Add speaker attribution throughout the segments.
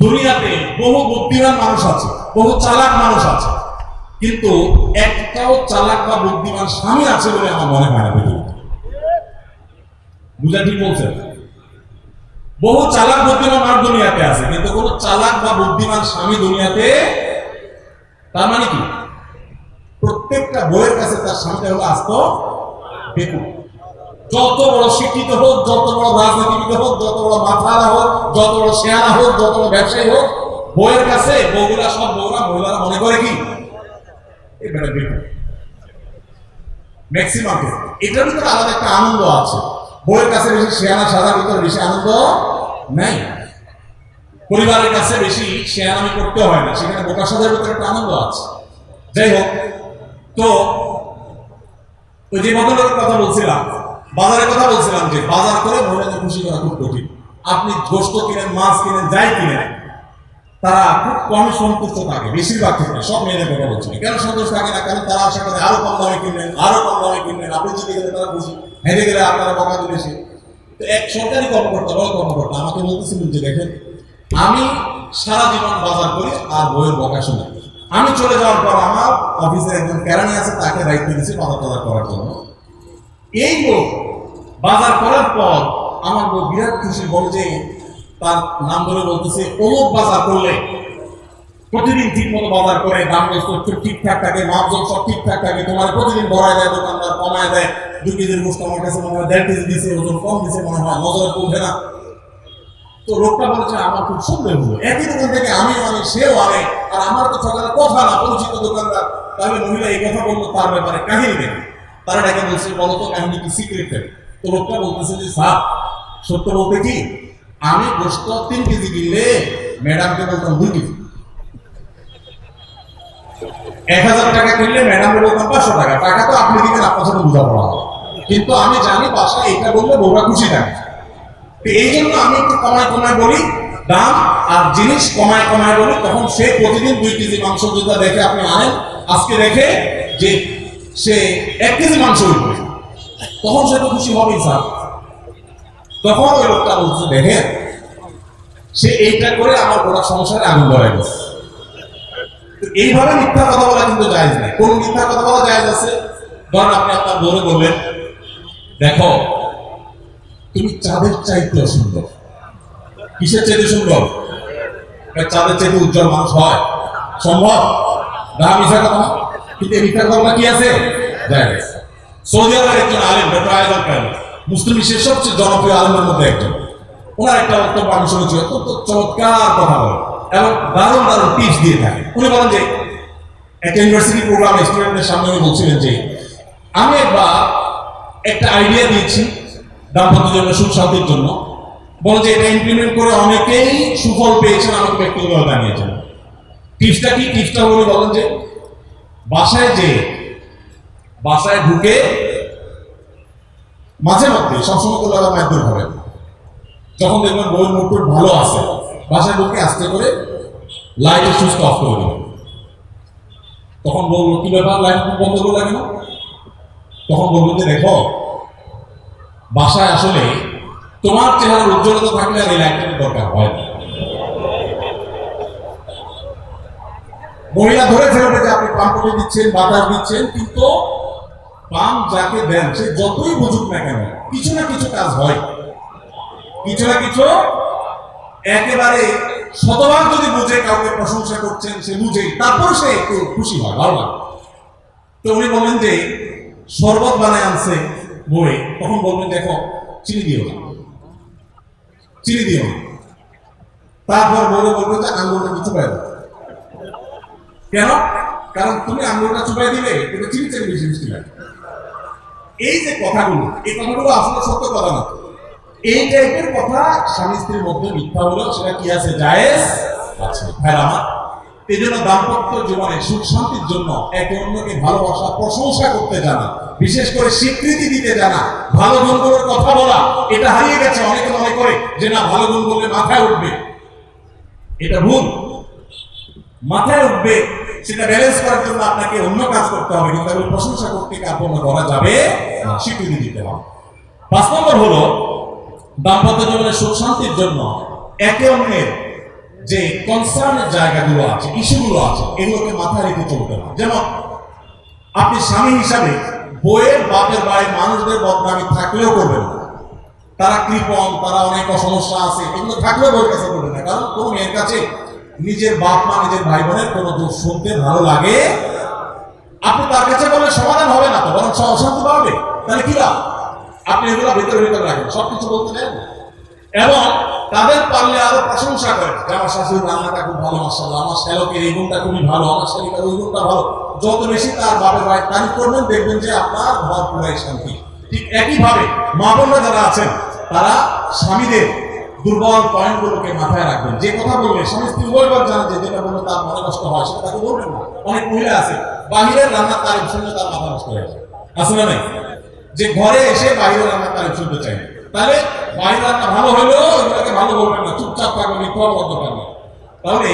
Speaker 1: দুনিয়াতে বহু বুদ্ধিমান মানুষ আছে, বহু চালাক মানুষ আছে, কিন্তু একটাও চালাক বা বুদ্ধিমান স্বামী আছে বলে আমার মনে হয় না পৃথিবীতে। বুঝা ঠিক বলছেন? বহু চালাক বুদ্ধিমান মানুষ দুনিয়াতে আছে, কিন্তু কোন চালাক বা বুদ্ধিমান স্বামী দুনিয়াতে। তার মানে কি? প্রত্যেকটা বইয়ের কাছে তার স্বামীটা হলো আস্ত বেকুব। যত বড় শিক্ষিত হোক, যত বড় রাজনীতিবিদ হোক, যত বড় মাথারা হোক, যত বড় শেয়ারা হোক, যত বড় ব্যবসায়ী হোক, বইয়ের কাছে বউগুলা সব বউরা মহিলারা মনে করে কি ম্যাক্সিমাম। এটার ভিতরে আলাদা একটা আনন্দ আছে। বইয়ের কাছে বেশি শেয়ানা সাজার ভিতরে বেশি আনন্দ নাই। পরিবারের কাছে বেশি শেয়ানামি করতে হয় না, সেখানে বোকা সাজার ভিতরে একটা আনন্দ আছে। যাই হোক, তো ওই যে ভদ্রলোকের কথা বলছিলাম, বাজারের কথা বলছিলাম, যে বাজার করে মহিলাদের খুশি করা খুব কঠিন। আপনি গোশত কিনেন, মাছ কিনেন, যাই কিনেন, তারা খুব কমই সন্তুষ্ট থাকে। বেশিরভাগ ক্ষেত্রে সব মেয়েদের কথা বলছে, কেন সন্তুষ্ট থাকে না? কারণ তারা আশা করে আরো কম দামে কিনবেন, আরো কম দামে কিনবেন। আপনি যদি গেলে তারা খুশি, হেঁটে গেলে আপনারা বকা দিলে সে। তো এক সরকারি কর্মকর্তা, বড় কর্মকর্তা আমাকে বলতেছিলেন যে দেখেন, আমি সারা জীবন বাজার করি আর বইয়ের বকা শুনি। আমি চলে যাওয়ার পর আমার অফিসের একজন কেরানি আছে, তাকে দায়িত্ব দিয়েছি বাজার টাজার করার জন্য। এই লোক বাজার করার পর আমার বউ বিরাট খুশি, বলে যে তার নাম ধরে বলতেছে, অমুক বাজার করলে প্রতিদিন ঠিক মতো বাজার করে, দাম ঠিকঠাক থাকে, মাপজন সব ঠিকঠাক থাকে, তোমার প্রতিদিন ভরায় দেয়, দোকানদার কমায় দেয়। 2 কেজির গোস্ত আমার কাছে মনে হয় 1.5 কেজি দিচ্ছে, ওজন কম দিচ্ছে মনে হয়, নজরে পড়বে না। তো লোকটা বলেছে আমার খুব সন্দেহ হলো, একই দোকান থেকে আমি অনেক, সেও অনেক, আর আমার তো সকালে কথা না, পরিচিত দোকানদার। তাহলে মহিলা এই কথা বললো, তার ব্যাপারে কাহিনী দেখে তারা ডেকে বলছে, বলো তো কাহিনী কি, সিক্রেট। তো লোকটা বলতেছে যে স্যার, সত্য বলতে কি, আমি গোস্ত 3 কেজি কিনলে ম্যাডামকে বলতাম 2 কেজি, 1000 টাকা কিনলে ম্যাডামকে বলতাম 500 টাকা। টাকা তো আপনি দিবেন, আপনার সাথে বোঝাপড়া হবে, কিন্তু আমি জানি বাসায় এটা বললে বউরা খুশি থাকে। এই জন্য আমি একটু কমায় কমায় বলি দাম, আর জিনিস কমায় কমায় বলি। তখন সে প্রতিদিন 2 কেজি মাংস যেটা দেখে আপনি আনেন, আজকে দেখে যে সে 1 কেজি মাংস উঠবে, তখন সে তো খুশি হবেই স্যার। তখন ওই লোকটা বলছে, দেখেন সে এইটা করে আমার গোটা সংসারে আগুন ধরে গেছে। এইভাবে মিথ্যা কথা বলা কিন্তু জায়েজ নেই। কোন মিথ্যা কথা বলা জায়েজ আছে? ধরেন আপনি আপনার বউরে বললেন, দেখো তুমি চাঁদের চাইতে সুন্দর। কিসের চাইতে সুন্দর? চাঁদের চাইতে উজ্জ্বল মানুষ হয় সম্ভব না? মিথ্যা কথা। কিন্তু এই মিথ্যা কথা কি আছে? জায়েজ। সৌদি আরবের একজন আলেম, ডক্টর আয়দার কারি, মুসলিম বিশ্বের সবচেয়ে জনপ্রিয় আলেমের মধ্যে একজন। ওনার একটা বক্তব্য আমি শুনেছি, অত্যন্ত চমৎকার কথা বলে এবং দারুণ দারুণ টিপস দিয়ে থাকে। উনি বলেন যে একটা ইউনিভার্সিটি প্রোগ্রামে স্টুডেন্টদের সামনে উনি বলছিলেন যে আমি একবার একটা আইডিয়া দিয়েছি দাম্পত্য জীবনের সুখ শান্তির জন্য। বলে যে এটা ইমপ্লিমেন্ট করে অনেকেই সুফল পেয়েছেন, আমাকে ব্যক্তিগতভাবে জানিয়েছেন। টিপসটা কি? টিপসটা উনি বলেন যে বাসায় ঢুকে মাঝে মধ্যে, সবসময় তো লাগা মাধ্যম হবে, যখন দেখবেন বইয়ের মুখ ভালো আছে, বাসায় ঢুকে আস্তে করে লাইটের সুইচ অফ করে দেবেন। তখন বলবো, কি ব্যাপার, লাইট বন্ধ করে লাগে না? তখন বলবো যে দেখো, বাসায় আসলে তোমার চেহারার উজ্জ্বলতা থাকলে আর এই লাইটের দরকার হয় না। মহিলা ধরে ফেলবে যে আপনি পাম্প করে দিচ্ছেন, বাতাস দিচ্ছেন, কিন্তু পাম্প যাকে দেন সে যতই বুঝুক না কেন, কিছু না কিছু কাজ হয়, কিছু না কিছু। একেবারে শতভাগ যদি বুঝে কাউকে প্রশংসা করছেন, সে বুঝে, তারপর সে একটু খুশি হয়, ভালো লাগে। তো উনি বললেন যে শরবত বানায় আনছে বই, তখন বলবেন দেখো চিনি দিও না, চিনি দিও না। তারপর বলবে যে আঙুলটা চুপাই দাও। কেন? কারণ তুমি আঙুলটা চুপাই দিলে এটা চিনি চেয়ে বেশি মিষ্টি লাগে। এই যে কথাগুলো, এই কথাগুলো আসলে সত্য কথা না। এই টাইপের কথা স্বামী স্ত্রীর মধ্যে মিথ্যা হলেও সেটা কি আছে? জায়েজ আছে। ভাই আমার, এই জন্য দাম্পত্য জীবনে সুখ শান্তির জন্য একে অন্যকে ভালোবাসা, প্রশংসা করতে জানা, বিশেষ করে স্বীকৃতি দিতে জানা, ভালো গুণগুলোর কথা বলা, এটা হারিয়ে গেছে। অনেকে মনে করে যে না, ভালো গুণ বললে মাথায় উঠবে, এটা ভুল। মাথায় উঠবে সেটা ব্যালেন্স করার জন্য আপনাকে অন্য কাজ করতে হবে, কিন্তু প্রশংসা করতে কাপড় করা যাবে, স্বীকৃতি দিতে হবে। 5 নম্বর হলো দাম্পত্য জীবনের সুখ শান্তির জন্য একে অন্যের যে কনসার্নের জায়গাগুলো আছে, ইস্যুগুলো আছে, এগুলোকে মাথায় রেখে চলতে হবে। যেমন আপনি স্বামী হিসাবে বইয়ের বাপের বাড়ির মানুষদের বদনামি থাকলেও করবেন না। তারা কৃপণ, তারা অনেক সমস্যা আছে, এগুলো থাকলেও বইয়ের কাছে করবেন না। কারণ কোন মেয়ের কাছে নিজের বাপ মা, নিজের ভাই বোনের কোনো দোষ শুনতে ভালো লাগে, আপনি তার কাছে বললে সমাধান হবে না, তো বরং অশান্তি পাবে। তাহলে কি লাভ? আপনি এগুলো ভিতরে ভিতরে রাখেন, সবকিছু বলতে দেন এবং তাদের পারলে আরো প্রশংসা করেন যে আমার শাশুড়ির রান্নাটা খুব ভালো, মাশাআল্লাহ, আমার শ্যালকের এই গুণটা খুবই ভালো, আমার শালিকার ওই গুণটা ভালো। যত বেশি তার বাপের ভাই তারিফ করবেন, দেখবেন যে আপনার ঘর পুরাই শান্তি। ঠিক একইভাবে মা বোনরা যারা আছেন তারা স্বামীদের দুর্বল পয়েন্টগুলোকে মাথায় রাখবেন। যে কথা বললে স্বামী স্ত্রী উভয়বার জানে যে যেটা বললে তার মনে কষ্ট হয় সেটা তাকে বলবেন না। অনেক মহিলা আছে বাহিরের রান্নার তারিফ শুনলে তার মাথা নষ্ট হয়ে যায়, আছে না নাই? যে ঘরে এসে বাইরের রান্নার তারিফ শুনতে চাই, তাহলে বাইরের রান্না ভালো হলেও এগুলোকে ভালো বলবেন না, চুপচাপ থাকবেন, বদ্ধ থাকবেন। তাহলে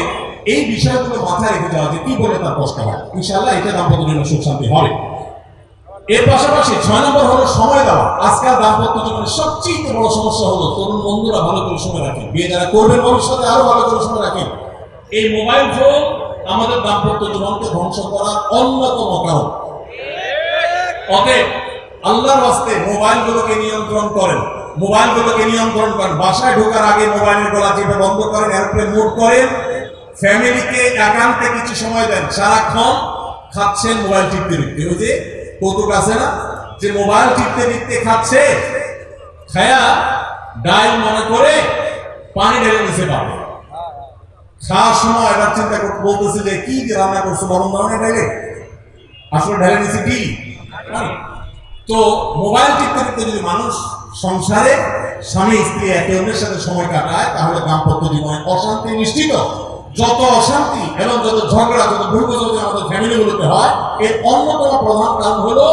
Speaker 1: এই বিষয়গুলো মাথায় রেখে যাওয়া যে কি বলে তার কষ্ট হয়, ইনশাআল্লাহ এটা দাম্পত্য জীবনে সুখ শান্তি হবে। এর পাশাপাশি 6 নম্বর হলো সময় দেওয়া। আজকাল দাম্পত্য জীবনের সবচেয়ে বড় সমস্যা হলো তরুণ বন্ধুরা ভালো করে সময় রাখেন, বিয়ে যারা করবেন ভবিষ্যতে আরো ভালো করে সময় রাখেন। এই মোবাইল ফোন আমাদের দাম্পত্য জীবনকে ধ্বংস করার অন্যতম কারণ। অতএব আল্লাহর রাস্তে মোবাইলগুলোকে নিয়ন্ত্রণ করেন, মোবাইলগুলোকে নিয়ন্ত্রণ করেন। বাসায় ঢোকার আগে মোবাইলের গলা চেপে বন্ধ করেন, এরপ্লেন মোড করেন। ফ্যামিলিকে একান্তে কিছু সময় দেন। সারাক্ষণ খাচ্ছেন মোবাইল টিপতে টিপতে, ওই যে কৌতুক আছে না যে মোবাইল টিপতে টিপতে খাচ্ছে, খায়া ডাইল মনে করে পানি ঢেলে নিচে পাবে। খাওয়ার সময় এবার চিন্তা করতে বলতেছে যে কি রান্না করছে, গরম ধরনের ঢেলে, আসলে ঢেলে নিচে কি। তো মোবাইল টিপতে টিপতে যদি মানুষ সংসারে স্বামী স্ত্রী একে অন্যের সাথে সময় কাটায়, তাহলে দাম্পত্য জীবনে অশান্তি নিশ্চিত। যত অশান্তি এবং যত ঝগড়া, যত ভুল বোঝাবুঝি আমাদের ফ্যামিলিগুলোতে হয়, এর অন্যতম প্রধান কারণ হলো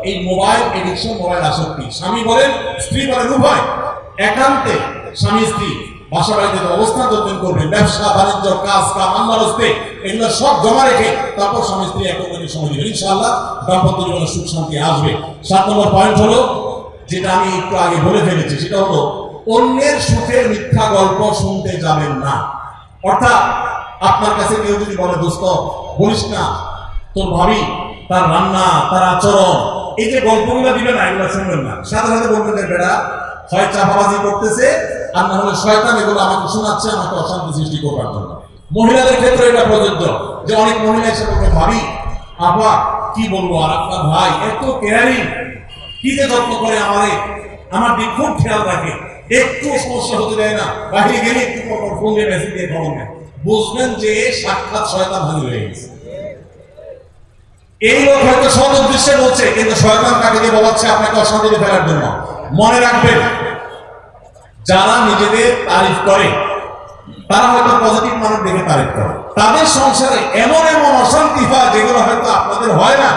Speaker 1: এই মোবাইল এডিকশন, মোবাইল আসক্তি। স্বামী বলেন স্ত্রী বলেন উভয় একান্তে স্বামী স্ত্রী বাসা বাড়িতে অবস্থান তৈরি করবেন, ব্যবসা বাণিজ্য, কাজ কাম, আল্লাহর রাস্তে এগুলো সব জমা রেখে তারপর স্বামী স্ত্রী এক অন্যকে সময় দিবেন, ইনশাআল্লাহ দাম্পত্য জীবনে সুখ শান্তি আসবে। 7 নম্বর পয়েন্ট হলো যেটা আমি একটু আগে বলে ফেলেছি, সেটা হলো অন্যের সুখের মিথ্যা গল্প শুনতে যাবেন না। অর্থাৎ আপনার কাছে কেউ যদি বলে দোস্ত বলিস না, তোর ভাবি তার রান্না, তার আচরণ, এই যে গল্পগুলো দিবে না, এগুলো শুনবেন না। সাথে সাথে বলবেন যে বেড়া হয় চাপাবাজি করতেছে, আর না হলে শয়তান এগুলো আমাকে শোনাচ্ছে আমাকে অশান্তি সৃষ্টি করবার জন্য। মহিলাদের ক্ষেত্রে এটা প্রযোজ্য যে অনেক মহিলা এসে বলবে ভাবি আপা কি বলবো, আর আপনার ভাই এত কেয়ারিং, কি যে যত্ন করে আমারে, আমার দিক খুব খেয়াল রাখে, একটু সমস্যা হতে দেয় না, বাইরে গেলে একটু ফোন দিয়ে মেসেজ দিয়ে খবর নেয়। বুঝবেন যে সাক্ষাৎ শয়তান হাজির হয়ে গেছে। এই লোক হয়তো সৎ উদ্দেশ্যে বলছে, কিন্তু শয়তান তাকে দিয়ে বলাচ্ছে আপনাকে অশান্তিতে ফেলার জন্য। মনে রাখবেন যারা নিজেদের তারিফ করে তারা হয়তো পজিটিভ মানুষ দেখে তারিফ করে, তাদের সংসারে এমন এমন অশান্তি হয় যেগুলো হয়তো আপনাদের হয় না,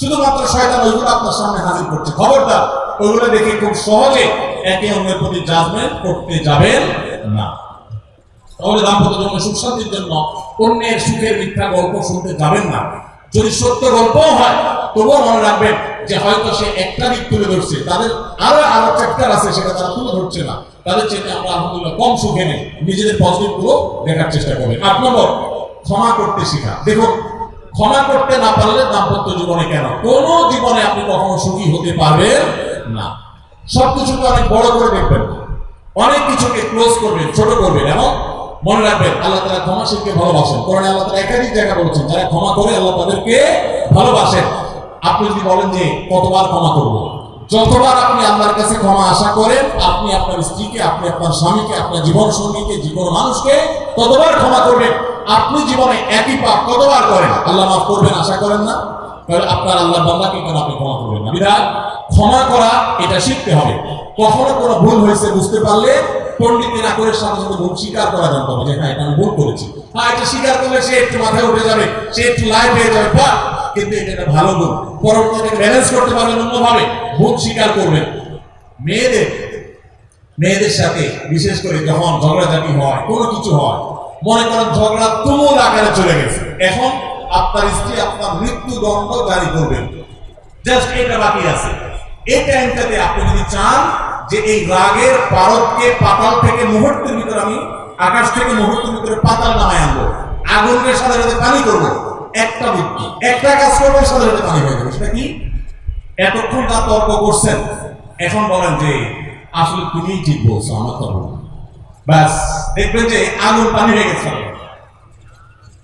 Speaker 1: শুধুমাত্র শয়তান ওইগুলো আপনার সামনে হাজির করছে। খবরদার ওইগুলো দেখে খুব সহজে একে অন্যের প্রতি জাজমেন্ট করতে যাবেন না। তাহলে দাম্পত্য জীবনে সুখ শান্তির জন্য অন্যের সুখের মিথ্যা গল্প শুনতে যাবেন না। যদি সত্য গল্পও হয় তবুও মনে রাখবেন যে হয়তো সে একটা দিক তুলে ধরছে, তাদের আরো চ্যাপ্টার আছে সেটা তারা তুলে ধরছে না, তাদের চেয়ে আমরা আলহামদুলিল্লাহ কম সুখে নেই, নিজেদের পজিটিভ গুলো দেখার চেষ্টা করবেন। 8 নম্বর ক্ষমা করতে শেখা। দেখুন ক্ষমা করতে না পারলে দাম্পত্য জীবনে কেন কোন জীবনে আপনি কখনো সুখী হতে পারবেন না। সবকিছুকে অনেক বড় করে দেখবেন, অনেক কিছুকে ক্লোজ করবেন, ছোট করবেন এবং মনে রাখবেন আল্লাহ তাআলা ক্ষমাশীলকে ভালোবাসেন। কোরআনে আল্লাহ তাআলা একাধিক জায়গা বলেছেন যারা ক্ষমা করে আল্লাহ তাদেরকে ভালোবাসেন। আপনি যদি বলেন যে কতবার ক্ষমা করব, যতবার আপনি আল্লাহর কাছে ক্ষমা আশা করেন, আপনি আপনার স্ত্রীকে, আপনি আপনার স্বামীকে, আপনার জীবন সঙ্গীকে, জীবন মানুষকে ততবার ক্ষমা করবেন। আপনি জীবনে একই পাপ কতবার করেন আল্লাহ মাফ করবেন আশা করেন না, তাহলে আপনার আল্লাহর বান্দাকে কেন আপনি ক্ষমা করবেন না? বিধায় ক্ষমা করা এটা শিখতে হবে। কখনো কোনো ভুল হয়েছে বুঝতে পারলে পণ্ডিতের আকরের সাথে সাথে ভুল স্বীকার করা জানতে হবে যে হ্যাঁ এটা আমি ভুল করেছি। হ্যাঁ এটা স্বীকার করলে সে একটু মাথায় উঠে যাবে, সে একটু লাইফ হয়ে যাবে, কিন্তু এটা একটা ভালো গুণ। পরবর্তীতে ব্যালেন্স করতে পারবেন অন্যভাবে, ভুল স্বীকার করবেন। মেয়েদের সাথে বিশেষ করে যখন ঝগড়াঝাটি হয়, কোনো কিছু হয়, মনে করেন ঝগড়া তুমুল আকারে চলে গেছে, এখন আপনার স্ত্রী আপনার মৃত্যুদণ্ড জারি করবেন, জাস্ট এটা বাকি আছে। এই টাইমটাতে আপনি যদি চান যে এই রাগের পারদকে পাতাল থেকে মুহূর্তের ভিতর আমি আকাশ থেকে মুহূর্তের ভিতরে পাতাল নামায় আনবো, আগুনের সাথে সাথে পানি করবো, একটা বুদ্ধি, একটা কাজ করবো, সাথে সাথে পানি হয়ে যাবে। সেটা কি? এতক্ষণ তা তর্ক করছেন, এখন বলেন যে আসলে তুমিই ঠিক বলছো, আমার তর্ক না। ব্যাস দেখবেন যে আগুন পানি হয়ে গেছে।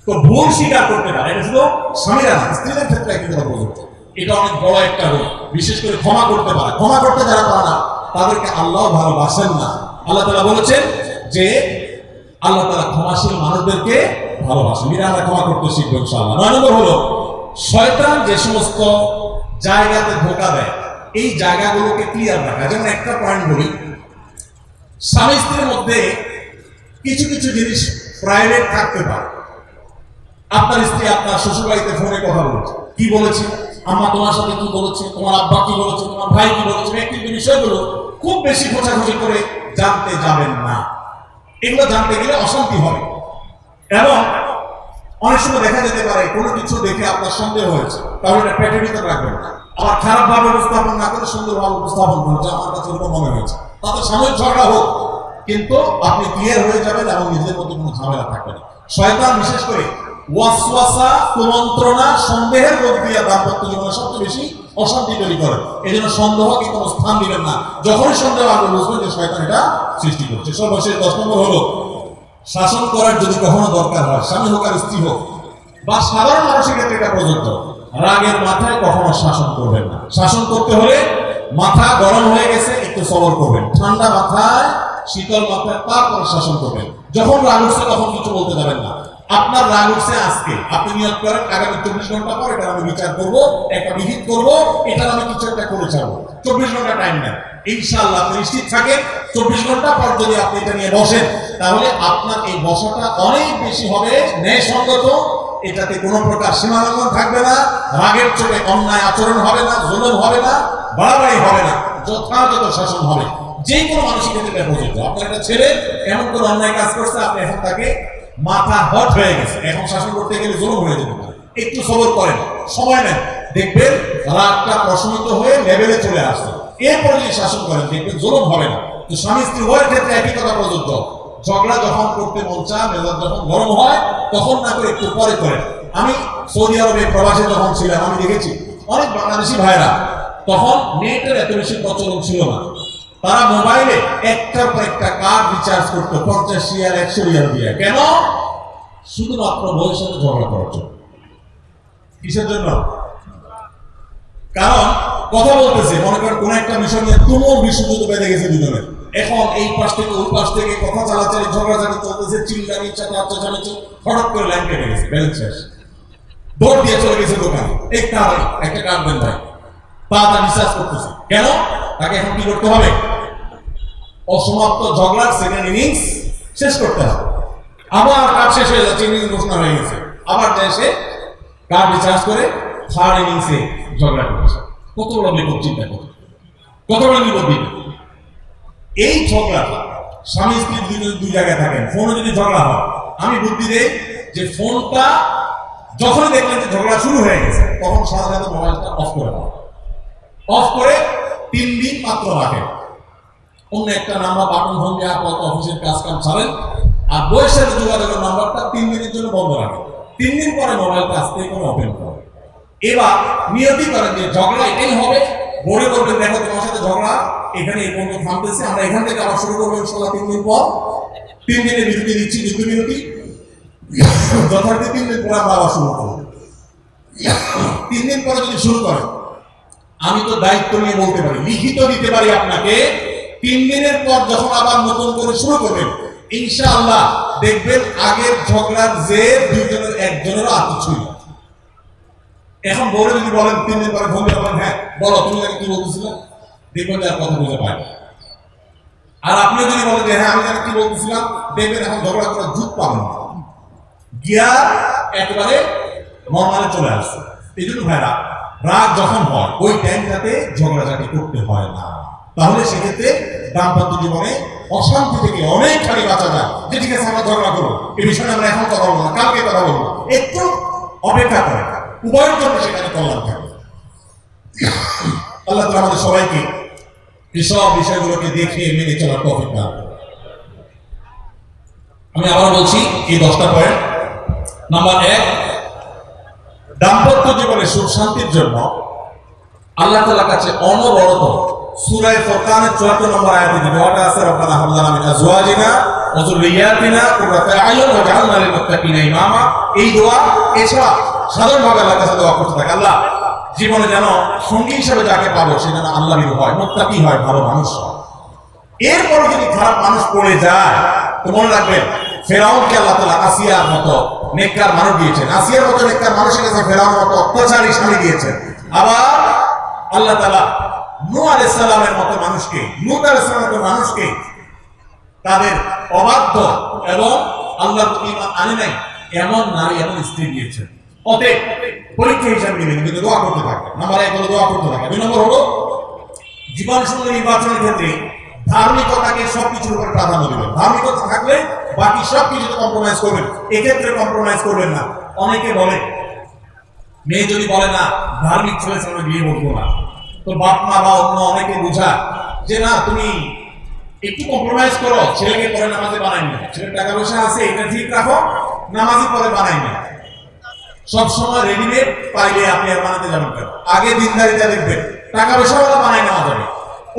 Speaker 1: তো ভুল স্বীকার করতে পারে, এটা শুধু স্বামীরা না, স্ত্রীদের ক্ষেত্রে একই কথা প্রযোজ্য। এটা অনেক বড় একটা রোগ। বিশেষ করে ক্ষমা করতে পারে, ক্ষমা করতে যারা পারে না তাদেরকে আল্লাহ ভালোবাসেন না। আল্লাহ তাআলা বলেছেন যে আল্লাহ তাআলা ক্ষমাশীল মানুষদেরকে ভালোবাসেন। আমরা ক্ষমা করতে শিখবো ইনশাআল্লাহ। 9 নম্বর হলো শয়তান যে সমস্ত জায়গাতে ধোঁকা দেয়, এই জায়গাগুলোকে ক্লিয়ার রাখা। যেমন একটা পয়েন্ট বলি, স্বামী স্ত্রীর মধ্যে কিছু কিছু জিনিস প্রাইভেট থাকতে পারে। আপনার স্ত্রী আপনার শ্বশুরবাড়িতে ফোনে কথা বলেছে, কি বলেছে, আম্মা তোমার সাথে কি বলেছে, তোমার আব্বা কি বলেছে, তোমার ভাই কি বলেছে, ব্যক্তিগত বিষয়গুলো খুব বেশি খোঁজাখুঁজি করে জানতে যাবেন না। এগুলো জানতে গেলে অশান্তি হবে। এবং অনেক সময় দেখা যেতে পারে কোনো কিছু দেখে আপনার সন্দেহ হয়েছে, তাহলে এটা পেটের ভিতরে রাখবেন না। আবার খারাপ ভাবে উপস্থাপন না করে সুন্দরভাবে উপস্থাপন করুন যে আমার কাছে এরকম মনে হয়েছে। তাতে সাময়িক ঝগড়া হোক, কিন্তু আপনি ক্লিয়ার হয়ে যাবেন এবং নিজের মধ্যে কোনো ঝামেলা থাকবে না। শয়তান বিশেষ করে ওয়াসওয়াসা, কুমন্ত্রণা, সন্দেহের রোগ দিয়ে দাম্পত্য জীবনে সবচেয়ে বেশি অশান্তি তৈরি করে। এই জন্য সন্দেহকে কোনো স্থান দিবেন না। যখনই সন্দেহ আসবে বুঝবেন যে শয়তান এটা সৃষ্টি করছে। সর্বশেষ 10 নম্বর হলো শাসন করার যদি কখনো দরকার হয়, স্বামী হোক আর স্ত্রী হোক বা সাধারণ মানুষের ক্ষেত্রে এটা প্রযোজ্য, রাগের মাথায় কখনো শাসন করবেন না। শাসন করতে হলে মাথা গরম হয়ে গেছে একটু সবর করবেন, ঠান্ডা মাথায় শীতল মাথায় তারপর শাসন করবেন। যখন রাগ উঠছে তখন কিছু বলতে যাবেন না। আপনার রাগ উঠছে আজকে, আপনি নিয়ত করেন আগামী 24 ঘন্টা পর এটা আমি বিচার করব, একটা বিহিত করব, এটা আমি কিছু একটা করে ছাড়বো। 24 ঘন্টা টাইম নেন, ইনশাআল্লাহ আপনি নিশ্চিত থাকেন 24 ঘন্টা পর যদি আপনি এটা নিয়ে বসেন, তাহলে আপনার এই বসাটা অনেক বেশি হবে ন্যায়সঙ্গত। এটাতে কোনো প্রকার সীমালঙ্ঘন থাকবে না, রাগের চোটে অন্যায় আচরণ হবে না, জুলুম হবে না, বাড়াবাড়ি হবে না, যথাযথ শাসন হবে। যে কোনো মানুষের ক্ষেত্রে প্রযোজ্য। আপনার একটা ছেলে এমন কোনো অন্যায় কাজ করছে, আপনি এখন তাকে মাথা হট হয়ে গেছে, এখন শাসন করতে গেলে জুলুম হয়ে যেতে পারে। একটু সবর করেন, সময় নেন, দেখবেন রাগটা প্রশমিত হয়ে লেভেলে চলে আসছে। এরপরে যদি শাসন করেন দেখবেন জুলুম হবে না। তো স্বামী স্ত্রী উভয়ের ক্ষেত্রে একই কথা প্রযোজ্য। ঝগড়া যখন করতে মন চায়, মেজাজ যখন গরম হয়, তখন না করে একটু পরে করেন। আমি সৌদি আরবে প্রবাসে যখন ছিলাম আমি দেখেছি অনেক বাংলাদেশি ভাইরা, তখন নেটের এত বেশি প্রচলন ছিল না, তারা মোবাইলে একটার পর একটা কার্ড রিচার্জ করতো 50 রিয়াল 100 রিয়াল দিয়ে। কেন? শুধুমাত্র বউয়ের সাথে ঝগড়া করার জন্য। কিসের জন্য? কারণ কথা বলতেছে, মনে করেন কোন একটা বিষয় নিয়ে তুমুল বিশ্বযুদ্ধ বেঁধে গেছে দুজনের, এখন এই পাশ থেকে ওই পাশ থেকে কথা চালাচালি ঝগড়াঝাড়ি চলতেছে, চিল্লানি চালাচালি, হঠাৎ করে লাইন কেটে গেছে, ব্যালেন্স শেষ, দৌড় দিয়ে চলে গেছে দোকানে, একটা কার্ড দেন ভাই, তাড়াতাড়ি রিচার্জ করতেছে। কেন? তাকে এখন কি করতে হবে? অসমাপ্ত ঝগড়ার সেকেন্ড ইনিংস শেষ করতে হবে। আবার কাজ শেষ হয়ে যাচ্ছে, ইনিংস ঘোষণা হয়ে গেছে, আবার যায় সে কার্ড রিচার্জ করে থার্ড ইনিংসে ঝগড়া করছে। কত বড় বিপদ চিন্তা করছে, কত বড় বিপদ দিবে এই ঝগড়াটা। স্বামী স্ত্রী দুই জায়গায় থাকেন, ফোনে যদি ঝগড়া হয়, আমি বুদ্ধি দেই যে ফোনটা যখনই দেখলেন যে ঝগড়া শুরু হয়ে গেছে, তখন সাথে সাথে মোবাইলটা অফ করে দেওয়া, অফ করে 3 দিন মাত্র রাখেন। অন্য একটা নাম্বার বাটন ফোন দিয়ে আপাতত অফিসের কাজ কাম ছাড়েন, আর বইয়ের সাথে যোগাযোগের নাম্বারটা 3 দিনের জন্য বন্ধ রাখেন। 3 দিন পরে মোবাইলটা আস্তে করে ওপেন করেন। এবার নিয়তি করেন যে ঝগড়া এটাই হবে, বলে বলবেন দেখো তোমার সাথে ঝগড়া এখানে এই পর্যন্ত থামতেছে, আমরা এখান থেকে আবার শুরু করবো ইনশাআল্লাহ 3 দিন পর। 3 দিনের বিরতি দিচ্ছি, যুদ্ধ বিরতি, যথার্থ 3 দিন পরে আমরা আবার শুরু করবো। 3 দিন পরে যদি শুরু করেন, আমি তো দায়িত্ব নিয়ে বলতে পারি, লিখিত দিতে পারি আপনাকে, 3 দিনের পর যখন আবার নতুন করে শুরু করবেন, ইনশাআল্লাহ দেখবেন আগের ঝগড়ার যে দুইজনের একজনেরও আর কিছুই না। এখন বলে যদি বলেন 3 দিন পরে ফোন দিয়ে বলেন হ্যাঁ বলো তুমি আগে কি বলতেছিলে, দেখবেন আর কথা বুঝে পায়। আর আপনি যদি বলেন যে হ্যাঁ আমি জানি কি বলতেছিলাম, দেখবেন এখন ঝগড়া করার যুগ পাবেন না, গিয়ার একেবারে নর্মালে চলে আসছে। এই জন্য ভাইরা রাগ যখন হয় ওই টাইমটাতে ঝগড়াঝাটি করতে হয় না, তাহলে সেক্ষেত্রে দাম্পত্য জীবনে অশান্তি থেকে অনেকখানি বাঁচা যায়। যে ঠিক আছে আমরা ঝগড়া করবো, এই বিষয়ে আমরা এখন কথা বলবো না, কালকে কথা বলবো, একটু অপেক্ষা করে, উভয়ের জন্য সেখানে কল্যাণ থাকবে। আল্লাহ তাআলা আমাদের সবাইকে এসব বিষয়গুলোকে দেখে মেনে চলার তৌফিক দান করুন। আমি আবার বলছি এই 10টা পয়েন্ট। নাম্বার 1, দাম্পত্য জীবনে সুখ শান্তির জন্য আল্লাহ তাআলার কাছে অনবরত সূরা ফুরকানের 74 নম্বর আয়াতে যে দোয়াটা আছে, রব্বানা হাব লানা মিন আজওয়াজিনা ওয়া যুররিয়াতিনা কুররাতা আয়ুন ওয়াজআলনা লিল মুত্তাকিনা ইমামা, এই দোয়া এছাড়া সাধারণভাবে আল্লাহর কাছে দোয়া করতে থাকে, আল্লাহ জীবনে যেন সঙ্গী হিসেবে যাকে পাবো সে যেন আল্লাহর হয়, মুত্তাকি হয়, ভালো মানুষ হয়। এরপরে যদি খারাপ মানুষ পড়ে যায় তো মনে রাখবেন ফেরাউনকে আল্লাহ তাআলা আসিয়ার মতো নেককার মানুষ দিয়েছেন, আসিয়ার মতো নেককার মানুষের কাছে ফেরাউনের মতো অত্যাচারী স্বামী দিয়েছেন। আবার আল্লাহ তাআলা নূহ আলাইহিস সালামের মতো মানুষকে, লূত আলাইহিস সালামের মতো মানুষকে তাদের অবাধ্য এবং আল্লাহর প্রতি ঈমান আনে নাই এমন নারী এবং স্ত্রী দিয়েছেন। অতএব পরীক্ষা হিসাবে নেবেন, কিন্তু দোয়া করতে থাকবেন। নাম্বার 1 হলো দোয়া করতে থাকবেন। 2 নম্বর হলো জীবন সঙ্গী নির্বাচনের ক্ষেত্রে ধার্মিকতাকে সবকিছুর উপর প্রাধান্য দিবেন। ধার্মিকতা থাকলে বাকি সবকিছুতে কম্প্রোমাইজ করবেন, এক্ষেত্রে কম্প্রোমাইজ করবেন না। অনেকে বলে মেয়ে যদি বলে না ধার্মিক ছেলের সঙ্গে বিয়ে বলবো না, তো বাপ মা বা অন্য অনেকে বোঝায় যে না তুমি একটু কম্প্রোমাইজ করো, ছেলেকে পরে নামাজে বানাই না, ছেলের টাকা পয়সা আছে এটা ঠিক রাখো, নামাজি পরে বানাই না। সবসময় রেডিমেড পাইলে আপনি আর বানাতে যাবেন কেন? আগে দিনদারিতা দেখবেন, টাকা পয়সা ওরা বানাই নেওয়া যাবে,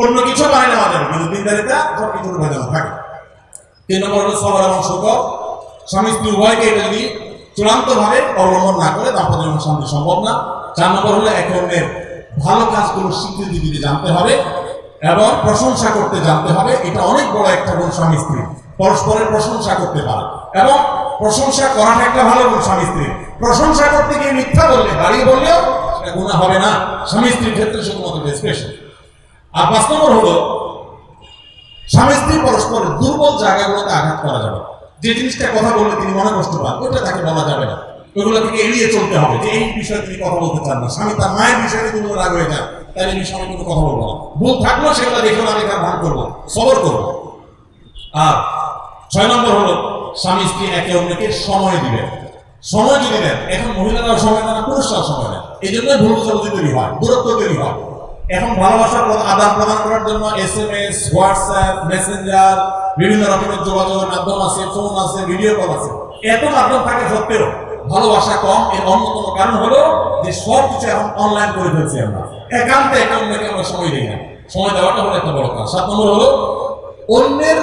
Speaker 1: অন্য কিছু বানাই নেওয়া যাবে, কিন্তু দিনদারিতা সব কিছুর ভেজাল থাকে। 3 নম্বর হলো সবর এবং শুকর। স্বামী স্ত্রী উভয়কে এটা যদি চূড়ান্তভাবে অবলম্বন না করে দাম্পত্য জীবন শান্তি সম্ভব না। 4 নম্বর হলো এক অন্যের ভালো কাজগুলোর স্বীকৃতি দিতে জানতে হবে এবং প্রশংসা করতে জানতে হবে। এটা অনেক বড় একটা গুণ স্বামী স্ত্রী, পরস্পরের প্রশংসা করতে পারে এবং প্রশংসা করাটা একটা ভালো গুণ স্বামী স্ত্রী। প্রশংসা করতে গিয়ে মিথ্যা বললে, বাড়িয়ে বললেও সেটা গুনাহ হবে না, স্বামী স্ত্রীর ক্ষেত্রে শুধুমাত্র স্পেশাল। আর 5 নম্বর হলো স্বামী স্ত্রী পরস্পরের দুর্বল জায়গাগুলোতে আঘাত করা যাবে। যে জিনিসটা কথা বললে তিনি মনে কষ্ট পান ওইটা তাকে বলা যাবে না, ওইগুলো থেকে এড়িয়ে চলতে হবে। যে এই বিষয়ে তিনি কথা বলতে চান না, স্বামী তার মায়ের বিষয়ে যদি রাগ হয়ে যায় তাহলে আমি স্বামী কোনো কথা বলবো না, ভুল থাকলেও সেগুলো দেখে আমি তার ভান করবো, সবর করবো। আর 6 নম্বর হলো স্বামী স্ত্রী একে অন্যকে সময় দিবেন। সময় যদি দেন, এখন মহিলারাও সময় দেন না, পুরুষরাও সময় দেন, এই জন্য ভুল বোঝাবুঝি তৈরি হয়, দূরত্ব তৈরি হয়। এখন ভালোবাসার আদান প্রদান করার জন্য SMS, হোয়াটসঅ্যাপ, মেসেঞ্জার, বিভিন্ন রকমের যোগাযোগের মাধ্যম আছে, ফোন আছে, ভিডিও কল আছে, এত মাধ্যম থাকে সত্ত্বেও ভালোবাসা কম। এর অন্যতম কারণ হলো যে সব কিছু এখন অনলাইন করে ফেলছি আমরা, একান্তে একে অন্যকে আমরা সময় দিই না। সময় দেওয়াটা হলো একটা বড় কাজ। 7 নম্বর হলো অন্যের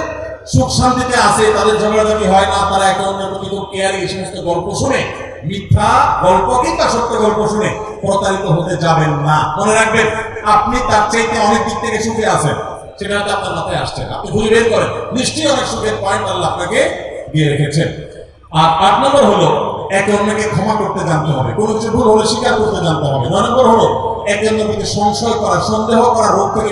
Speaker 1: সুখ শান্তিতে আছে, তাদের ঝগড়াঝাটি হয় না, তারা একে অন্যের প্রতি খুব কেয়ারি, এই সমস্ত গল্প শুনে, মিথ্যা গল্প কিংবা সত্য গল্প শুনে প্রতারিত হতে যাবেন না। মনে রাখবেন আপনি তার চাইতে অনেক দিক থেকে সুখে আছেন, সেটা হয়তো আপনার মাথায় আসছে না, আপনি খুঁজে বের করেন, নিশ্চয়ই অনেক সুখের পয়েন্ট আল্লাহ আপনাকে দিয়ে রেখেছেন। আর 8 নম্বর হলো একে অন্যকে ক্ষমা করতে জানতে হবে, কোনো কিছু ভুল হলে স্বীকার করতে জানতে হবে। 9 নম্বর হলো একে অন্যের প্রতি সংশয় করা, সন্দেহ করা রোগ থেকে